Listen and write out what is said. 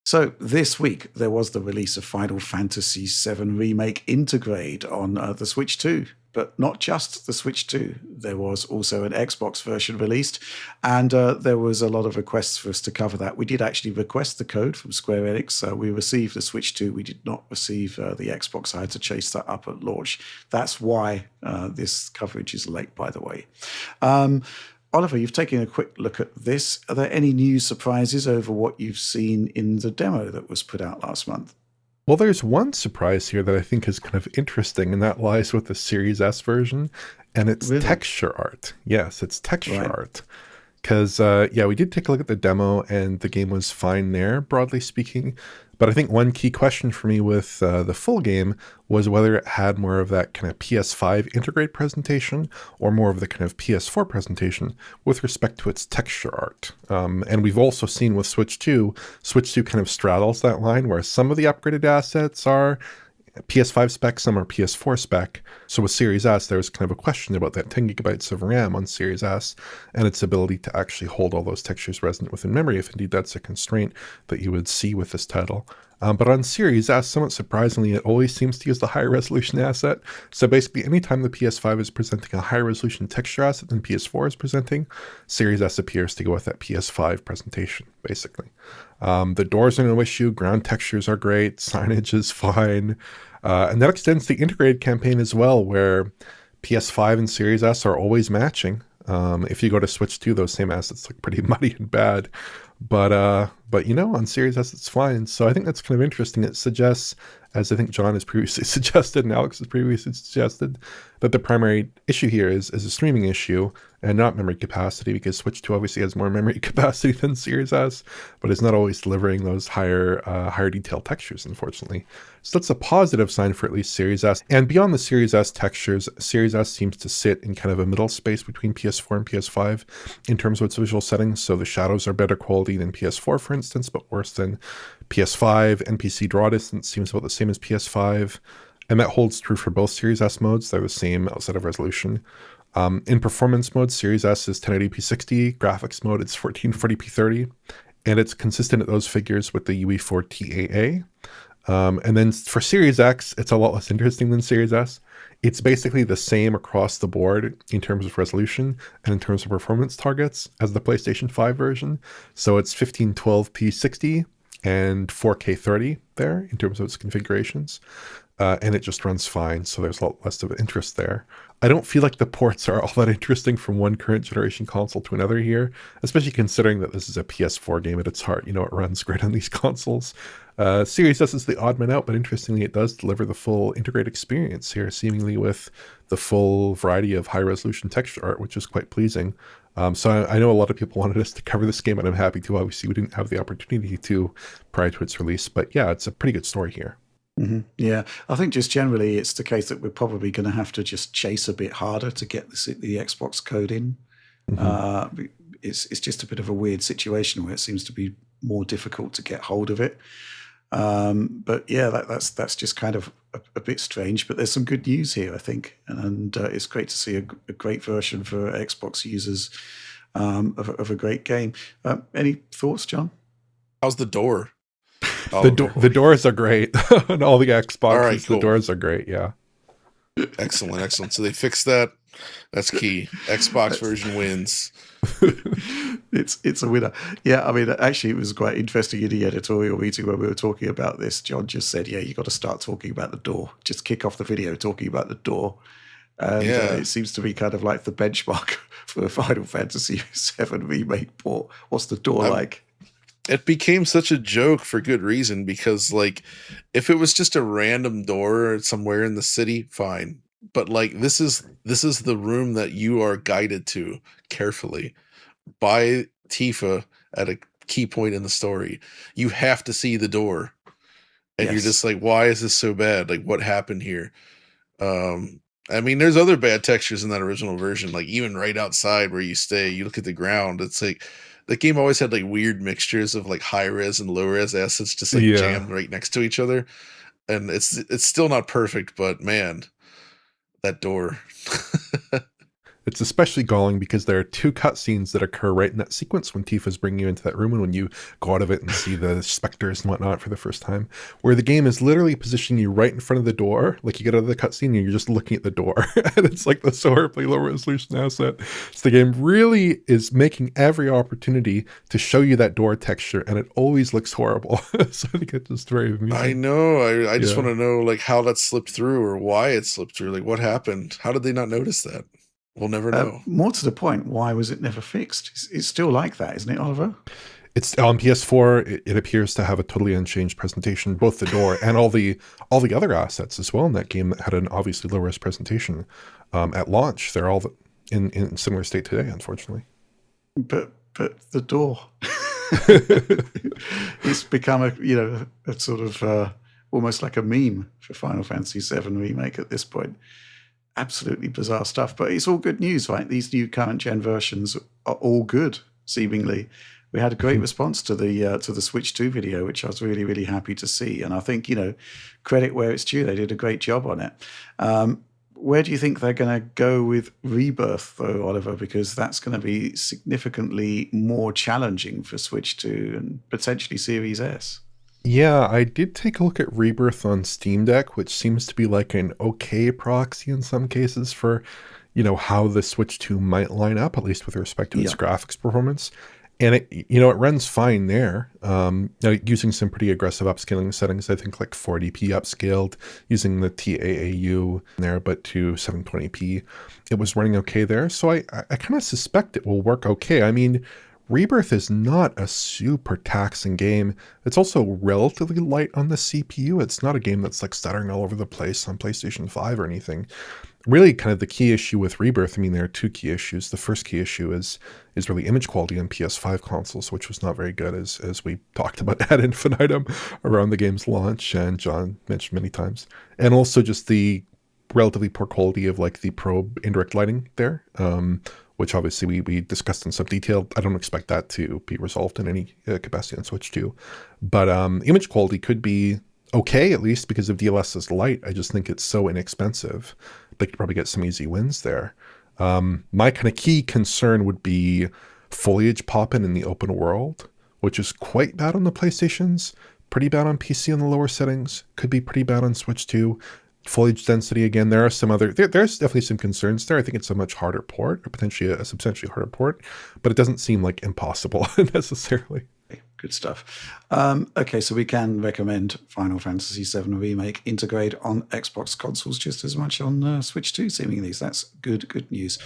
So this week there was the release of Final Fantasy VII Remake Intergrade on the Switch 2. But not just the Switch 2. There was also an Xbox version released, and there was a lot of requests for us to cover that. We did actually request the code from Square Enix. We received the Switch 2. We did not receive the Xbox. I had to chase that up at launch. That's why this coverage is late, by the way. Oliver, you've taken a quick look at this. Are there any new surprises over what you've seen in the demo that was put out last month? Well, there's one surprise here that I think is kind of interesting, and that lies with the Series S version, and it's texture art. Yes, it's texture art. Because, we did take a look at the demo, and the game was fine there, broadly speaking. But I think one key question for me with the full game was whether it had more of that kind of PS5 Intergrade presentation or more of the kind of PS4 presentation with respect to its texture art. And we've also seen with Switch 2 kind of straddles that line where some of the upgraded assets are PS5 spec, some are PS4 spec. So with Series S, there's kind of a question about that 10 gigabytes of RAM on Series S and its ability to actually hold all those textures resident within memory, if indeed that's a constraint that you would see with this title. But on Series S, somewhat surprisingly, it always seems to use the higher resolution asset. So basically, anytime the PS5 is presenting a higher resolution texture asset than PS4 is presenting, Series S appears to go with that PS5 presentation, basically. The doors are no issue, ground textures are great, signage is fine. And that extends to the Intergrade campaign as well, where PS5 and Series S are always matching. If you go to Switch 2, those same assets look pretty muddy and bad. But on Series S, it's fine. So I think that's kind of interesting. It suggests, as I think John has previously suggested and Alex has previously suggested, that the primary issue here is a streaming issue and not memory capacity, because Switch 2 obviously has more memory capacity than Series S, but it's not always delivering those higher detail textures, unfortunately. So that's a positive sign for at least Series S. And beyond the Series S textures, Series S seems to sit in kind of a middle space between PS4 and PS5 in terms of its visual settings. So the shadows are better quality than PS4, for instance, but worse than PS5. NPC draw distance seems about the same as PS5. And that holds true for both Series S modes. They're the same outside of resolution. In performance mode, Series S is 1080p 60. Graphics mode, it's 1440p 30. And it's consistent at those figures with the UE4 TAA. And then for Series X, it's a lot less interesting than Series S. It's basically the same across the board in terms of resolution and in terms of performance targets as the PlayStation 5 version. So it's 1512p 60 and 4K 30 there in terms of its configurations. And it just runs fine, so there's a lot less of interest there. I don't feel like the ports are all that interesting from one current generation console to another here, especially considering that this is a PS4 game at its heart. It runs great on these consoles. Series S is the odd man out, but interestingly, it does deliver the full Intergrade experience here, seemingly with the full variety of high-resolution texture art, which is quite pleasing. So I know a lot of people wanted us to cover this game, and I'm happy to. Obviously, we didn't have the opportunity to prior to its release, but yeah, it's a pretty good story here. Mm-hmm. Yeah, I think just generally it's the case that we're probably going to have to just chase a bit harder to get the Xbox code in. Mm-hmm. It's just a bit of a weird situation where it seems to be more difficult to get hold of it. But yeah, that's just kind of a bit strange. But there's some good news here, I think, and it's great to see a great version for Xbox users of a great game. Any thoughts, John? How's the door? The doors are great. On all the Xboxes, all right, cool. The doors are great, yeah. Excellent. So they fixed that. That's key. Xbox version wins. It's a winner. Yeah, I mean, actually, it was quite interesting in the editorial meeting when we were talking about this. John just said, yeah, you got to start talking about the door. Just kick off the video talking about the door. And it seems to be kind of like the benchmark for a Final Fantasy VII Remake port. What's the door like? It became such a joke for good reason, because like if it was just a random door somewhere in the city, fine. But like this is the room that you are guided to carefully by Tifa at a key point in the story. You have to see the door. And you're just like, why is this so bad? Like, what happened here? I mean, there's other bad textures in that original version. Like even right outside where you stay, you look at the ground, it's like the game always had like weird mixtures of like high res and low res assets just like jammed right next to each other. And it's still not perfect, but man, that door. It's especially galling because there are two cutscenes that occur right in that sequence when Tifa's bringing you into that room and when you go out of it and see the specters and whatnot for the first time, where the game is literally positioning you right in front of the door. Like you get out of the cutscene and you're just looking at the door. And it's like the so horribly low resolution asset. So the game really is making every opportunity to show you that door texture, and it always looks horrible. So I think it's just very amusing. I know. I just want to know like how that slipped through or why it slipped through. Like what happened? How did they not notice that? We'll never know. More to the point, why was it never fixed? It's still like that, isn't it, Oliver? It's on PS4. It appears to have a totally unchanged presentation, both the door and all the other assets as well in that game that had an obviously low res presentation at launch. They're all in similar state today, unfortunately. But the door, it's become a sort of almost like a meme for Final Fantasy VII Remake at this point. Absolutely bizarre stuff, but it's all good news, right? These new current gen versions are all good, seemingly. We had a great response to the Switch 2 video, which I was really, really happy to see. And I think, credit where it's due. They did a great job on it. Where do you think they're going to go with Rebirth, though, Oliver? Because that's going to be significantly more challenging for Switch 2 and potentially Series S. Yeah, I did take a look at Rebirth on Steam Deck, which seems to be like an okay proxy in some cases for, how the Switch 2 might line up, at least with respect to its graphics performance. And it runs fine there, using some pretty aggressive upscaling settings. I think like 40p upscaled, using the TAAU there, but to 720p. It was running okay there. So I kind of suspect it will work okay. I mean, Rebirth is not a super taxing game. It's also relatively light on the CPU. It's not a game that's like stuttering all over the place on PlayStation 5 or anything. Really, kind of the key issue with Rebirth, I mean, there are two key issues. The first key issue is really image quality on PS5 consoles, which was not very good, as we talked about ad infinitum around the game's launch, and John mentioned many times. And also just the relatively poor quality of like the probe indirect lighting there, which obviously we discussed in some detail. I don't expect that to be resolved in any capacity on Switch 2. But image quality could be okay, at least because of DLSS light. I just think it's so inexpensive. They could probably get some easy wins there. My kind of key concern would be foliage popping in the open world, which is quite bad on the PlayStations, pretty bad on PC on the lower settings, could be pretty bad on Switch 2. Foliage density, again, there are some other, there's definitely some concerns there. I think it's a much harder port, or potentially a substantially harder port, but it doesn't seem like impossible necessarily. Good stuff. Okay, so we can recommend Final Fantasy VII Remake Intergrade on Xbox consoles just as much on Switch 2, seemingly. So that's good news.